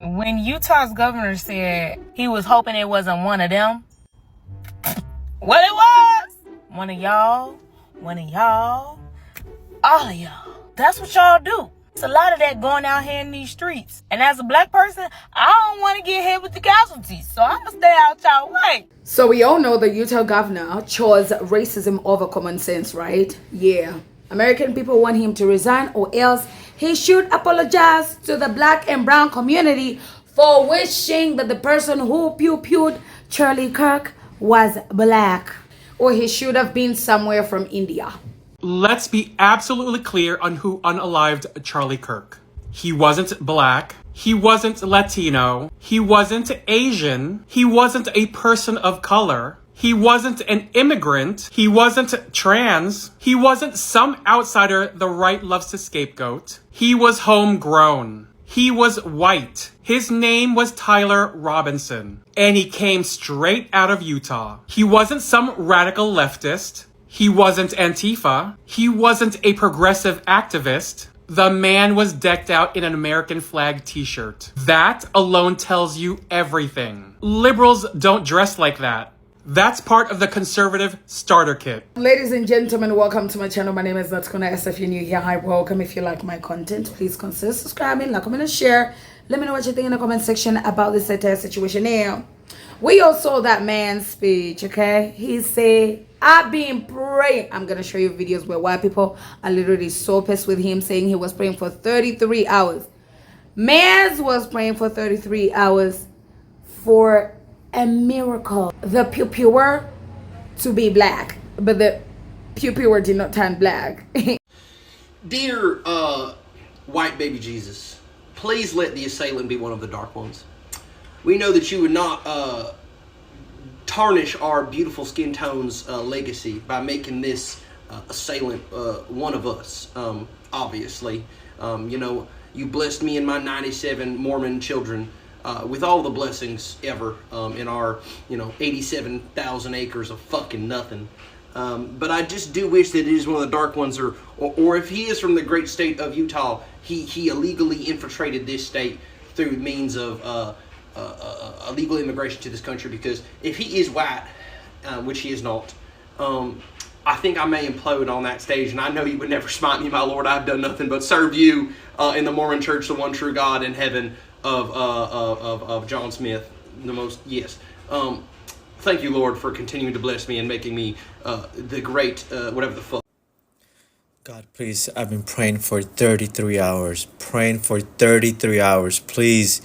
When Utah's governor said he was hoping it wasn't one of them, well, it was. One of y'all, all of y'all. That's what y'all do. It's a lot of that going out here in these streets. And as a black person, I don't want to get hit with the casualties. So I'm going to stay out y'all way. So we all know the Utah governor chose racism over common sense, right? Yeah. American people want him to resign, or else he should apologize to the black and brown community for wishing that the person who pew-pewed Charlie Kirk was black. Or he should have been somewhere from India. Let's be absolutely clear on who unalived Charlie Kirk. He wasn't black. He wasn't Latino. He wasn't Asian. He wasn't a person of color. He wasn't an immigrant. He wasn't trans. He wasn't some outsider the right loves to scapegoat. He was homegrown. He was white. His name was Tyler Robinson, and he came straight out of Utah. He wasn't some radical leftist. He wasn't Antifa. He wasn't a progressive activist. The man was decked out in an American flag t-shirt. That alone tells you everything. Liberals don't dress like that. That's part of the conservative starter kit. Ladies and gentlemen, welcome to my channel. My name is Natkuna. If you're new here, hi, welcome. If you like my content, please consider subscribing, like, comment, and share. Let me know what you think in the comment section about this entire situation here. We all saw that man's speech, okay? He said, I've been praying. I'm going to show you videos where white people are literally so pissed with him, saying he was praying for 33 hours. Mans was praying for 33 hours for a miracle. The pew-pewer to be black, but the pew-pewer did not turn black. Dear white baby Jesus, please let the assailant be one of the dark ones. We know that you would not tarnish our beautiful skin tone's legacy by making this assailant one of us, obviously. You know, you blessed me and my 97 Mormon children with all the blessings ever in our, 87,000 acres of fucking nothing. But I just do wish that it is one of the dark ones, or if he is from the great state of Utah, he illegally infiltrated this state through means of illegal immigration to this country, because if he is white, which he is not, I think I may implode on that stage, and I know you would never smite me, my Lord. I've done nothing but serve you in the Mormon Church, the one true God in heaven of John Smith, the most, yes. Thank you, Lord, for continuing to bless me and making me the great, whatever the fuck. God, please, I've been praying for 33 hours. Praying for 33 hours. Please,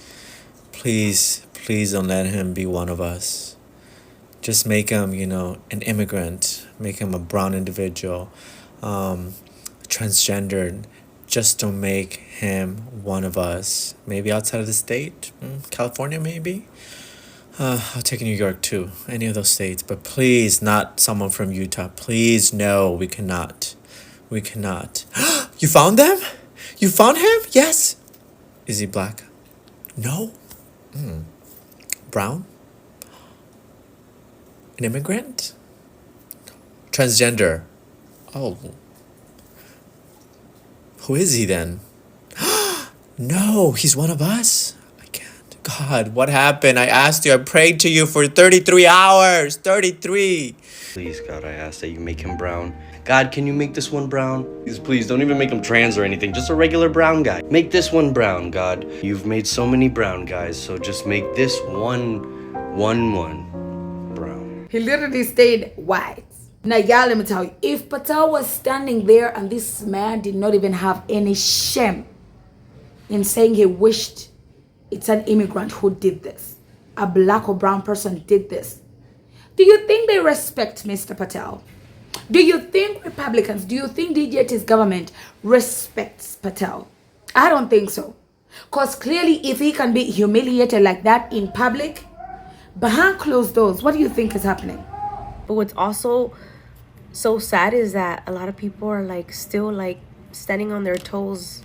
please, please don't let him be one of us. Just make him, an immigrant. Make him a brown individual. Transgendered. Just don't make him one of us. Maybe outside of the state. California, maybe. I'll take New York too. Any of those states. But please, not someone from Utah. Please, no, we cannot. We cannot. You found them? You found him? Yes. Is he black? No. Brown? An immigrant? Transgender? Oh. Who is he then? No, he's one of us. I can't. God, what happened? I asked you, I prayed to you for 33 hours. 33. Please, God, I ask that you make him brown. God, can you make this one brown? Please, don't even make him trans or anything. Just a regular brown guy. Make this one brown, God. You've made so many brown guys, so just make this one brown. He literally stayed white. Now, y'all, let me tell you, if Patel was standing there and this man did not even have any shame in saying he wished it's an immigrant who did this, a black or brown person did this, do you think they respect Mr. Patel? Do you think Republicans, do you think DJT's government respects Patel? I don't think so. Because clearly, if he can be humiliated like that in public, behind closed doors, what do you think is happening? But what's also so sad is that a lot of people are still standing on their toes,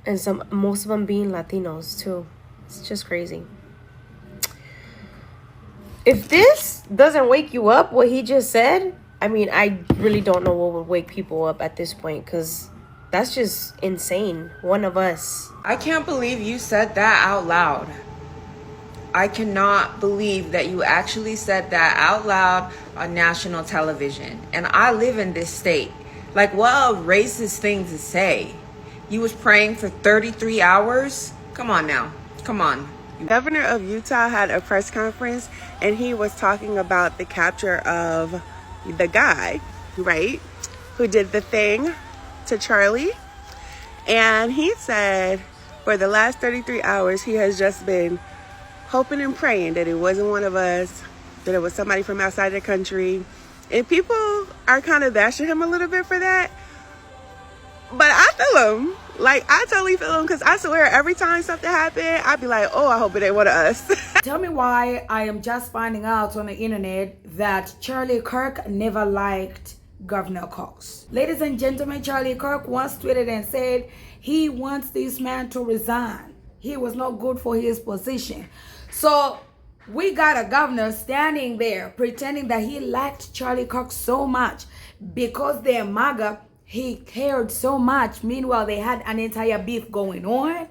and most of them being Latinos too. It's just crazy. If this doesn't wake you up, what he just said, I mean, I really don't know what would wake people up at this point, because That's just insane. One of us. I can't believe you said that out loud. I cannot believe that you actually said that out loud on national television. And I live in this state. Like, what a racist thing to say. You was praying for 33 hours? Come on now. Come on. Governor of Utah had a press conference and he was talking about the capture of the guy, right, who did the thing to Charlie. And he said for the last 33 hours, he has just been hoping and praying that it wasn't one of us, that it was somebody from outside the country. And people are kind of bashing him a little bit for that. But I feel him. Like, I totally feel him, because I swear every time something happened, I'd be like, oh, I hope it ain't one of us. Tell me why I am just finding out on the internet that Charlie Kirk never liked Governor Cox. Ladies and gentlemen, Charlie Kirk once tweeted and said he wants this man to resign. He was not good for his position. So we got a governor standing there pretending that he liked Charlie Kirk so much because they're MAGA. He cared so much. Meanwhile, they had an entire beef going on.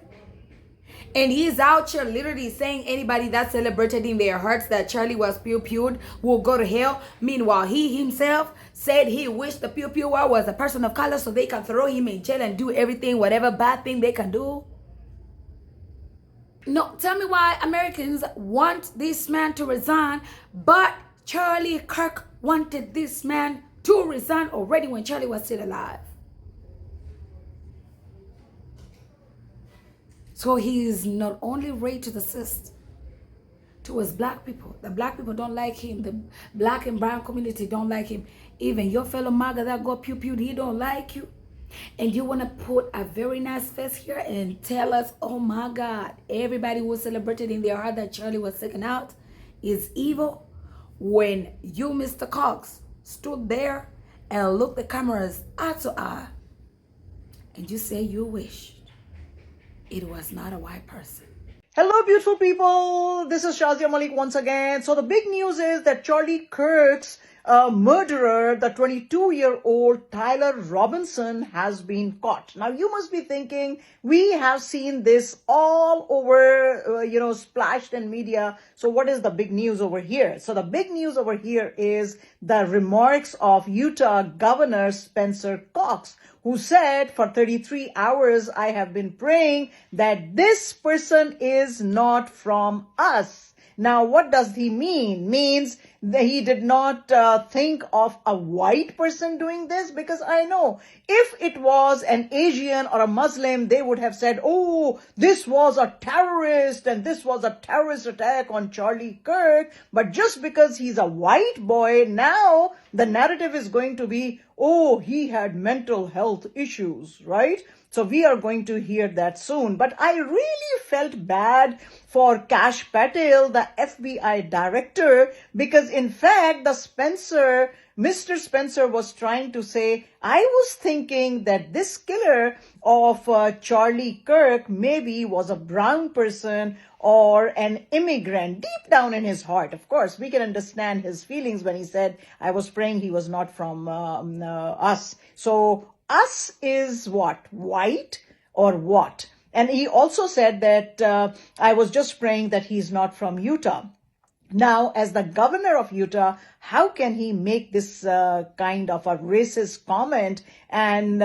And he's out here literally saying anybody that celebrated in their hearts that Charlie was pew-pewed will go to hell. Meanwhile, he himself said he wished the pew-pewer was a person of color so they can throw him in jail and do everything, whatever bad thing they can do. No, tell me why Americans want this man to resign, but Charlie Kirk wanted this man to resign already when Charlie was still alive. So he is not only racist towards black people. The black people don't like him. The black and brown community don't like him. Even your fellow MAGA that got pew-pewed, he don't like you. And you want to put a very nice face here and tell us, oh my God, everybody who celebrated in their heart that Charlie was taken out is evil, when you, Mr. Cox, stood there and looked the cameras eye to eye and you say you wished it was not a white person. Hello beautiful people, this is Shazia Malik once again. So the big news is that Charlie Kirk's murderer, the 22-year-old Tyler Robinson, has been caught. Now you must be thinking, we have seen this all over, splashed in media. So what is the big news over here? So the big news over here is the remarks of Utah Governor Spencer Cox, who said, for 33 hours, I have been praying that this person is not from us. Now, what does he mean? Means that he did not think of a white person doing this, because I know if it was an Asian or a Muslim, they would have said, oh, this was a terrorist and this was a terrorist attack on Charlie Kirk. But just because he's a white boy, now the narrative is going to be, oh, he had mental health issues, right? So we are going to hear that soon. But I really felt bad for Kash Patel, the FBI director, because in fact, Mr. Spencer was trying to say, I was thinking that this killer of Charlie Kirk maybe was a brown person or an immigrant deep down in his heart. Of course, we can understand his feelings when he said, I was praying he was not from us. So us is what? White or what? And he also said that I was just praying that he's not from Utah. Now, as the governor of Utah, how can he make this kind of a racist comment and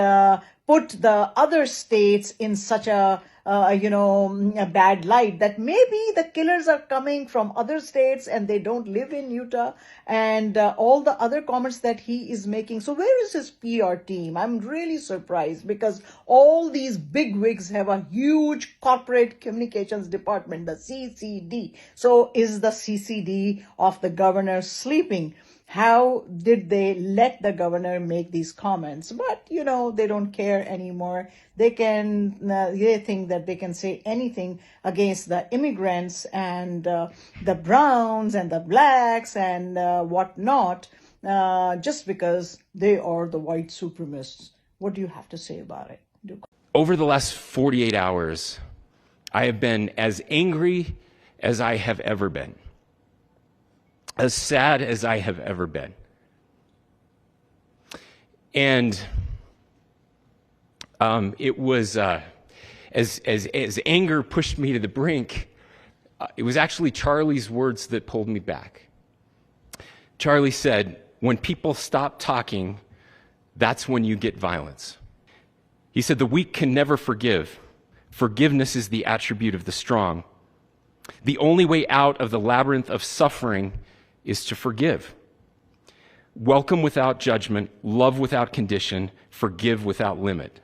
put the other states in such a bad light, that maybe the killers are coming from other states and they don't live in Utah, and all the other comments that he is making. So where is his PR team? I'm really surprised, because all these bigwigs have a huge corporate communications department, the CCD. So is the CCD of the governor sleeping? How did they let the governor make these comments? But, they don't care anymore. They think that they can say anything against the immigrants and the browns and the blacks and whatnot, just because they are the white supremacists. What do you have to say about it? Over the last 48 hours, I have been as angry as I have ever been, as sad as I have ever been. And It was, as anger pushed me to the brink, it was actually Charlie's words that pulled me back. Charlie said, when people stop talking, that's when you get violence. He said, the weak can never forgive. Forgiveness is the attribute of the strong. The only way out of the labyrinth of suffering is to forgive. Welcome without judgment, love without condition, forgive without limit.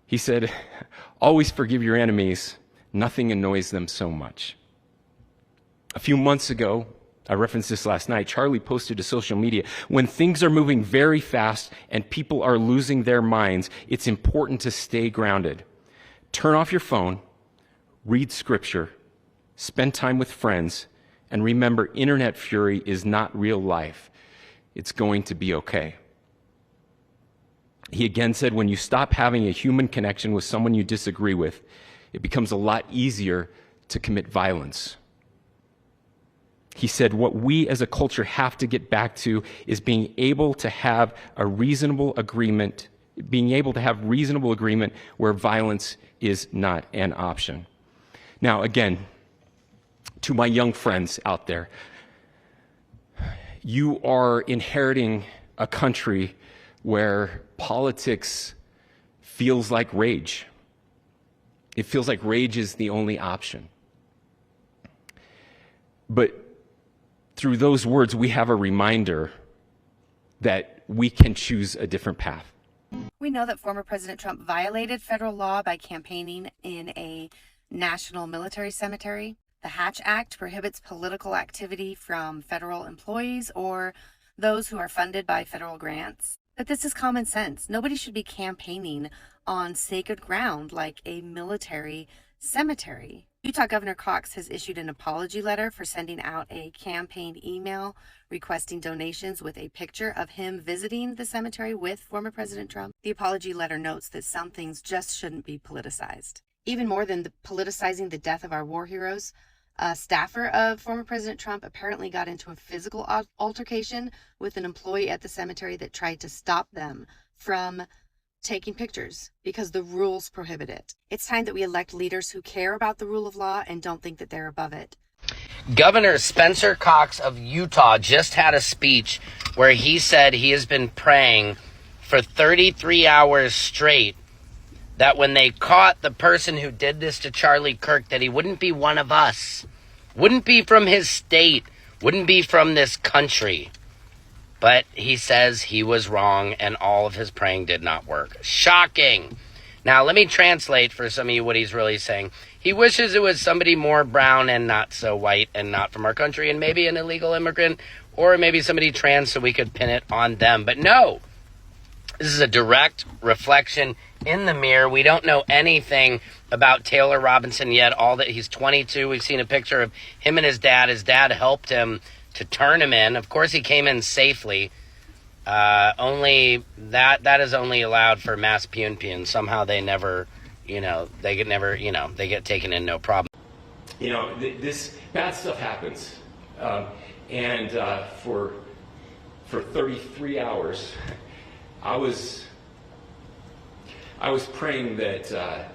He said, always forgive your enemies. Nothing annoys them so much. A few months ago, I referenced this last night, Charlie posted to social media, when things are moving very fast and people are losing their minds, it's important to stay grounded. Turn off your phone, read scripture, spend time with friends, and remember internet fury is not real life. It's going to be okay. He again said, when you stop having a human connection with someone you disagree with, it becomes a lot easier to commit violence. He said, what we as a culture have to get back to is being able to have a reasonable agreement, where violence is not an option. Now, again, to my young friends out there, you are inheriting a country where politics feels like rage. It feels like rage is the only option. But through those words, we have a reminder that we can choose a different path. We know that former President Trump violated federal law by campaigning in a national military cemetery. The Hatch Act prohibits political activity from federal employees or those who are funded by federal grants. But this is common sense. Nobody should be campaigning on sacred ground like a military cemetery. Utah Governor Cox has issued an apology letter for sending out a campaign email requesting donations with a picture of him visiting the cemetery with former President Trump. The apology letter notes that some things just shouldn't be politicized. Even more than politicizing the death of our war heroes, a staffer of former President Trump apparently got into a physical altercation with an employee at the cemetery that tried to stop them from taking pictures because the rules prohibit it. It's time that we elect leaders who care about the rule of law and don't think that they're above it. Governor Spencer Cox of Utah just had a speech where he said he has been praying for 33 hours straight that when they caught the person who did this to Charlie Kirk, that he wouldn't be one of us, wouldn't be from his state, wouldn't be from this country. But he says he was wrong and all of his praying did not work. Shocking. Now, let me translate for some of you what he's really saying. He wishes it was somebody more brown and not so white and not from our country and maybe an illegal immigrant or maybe somebody trans so we could pin it on them. But no, this is a direct reflection in the mirror. We don't know anything about Taylor Robinson yet. All that he's 22. We've seen a picture of him and his dad. His dad helped him to turn him in. Of course, he came in safely. Only that is only allowed for mass pun. Somehow they never, they get taken in no problem. This bad stuff happens. And for 33 hours, I was praying that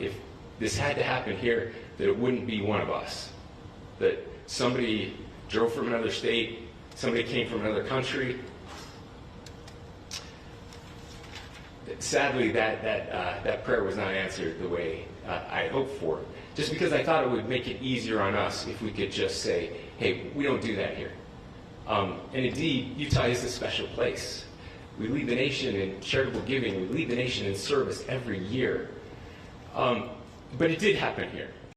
if this had to happen here, that it wouldn't be one of us. That somebody drove from another state, somebody came from another country. Sadly, that prayer was not answered the way I hoped for. Just because I thought it would make it easier on us if we could just say, hey, we don't do that here. And indeed, Utah is a special place. We lead the nation in charitable giving. We lead the nation in service every year. But it did happen here.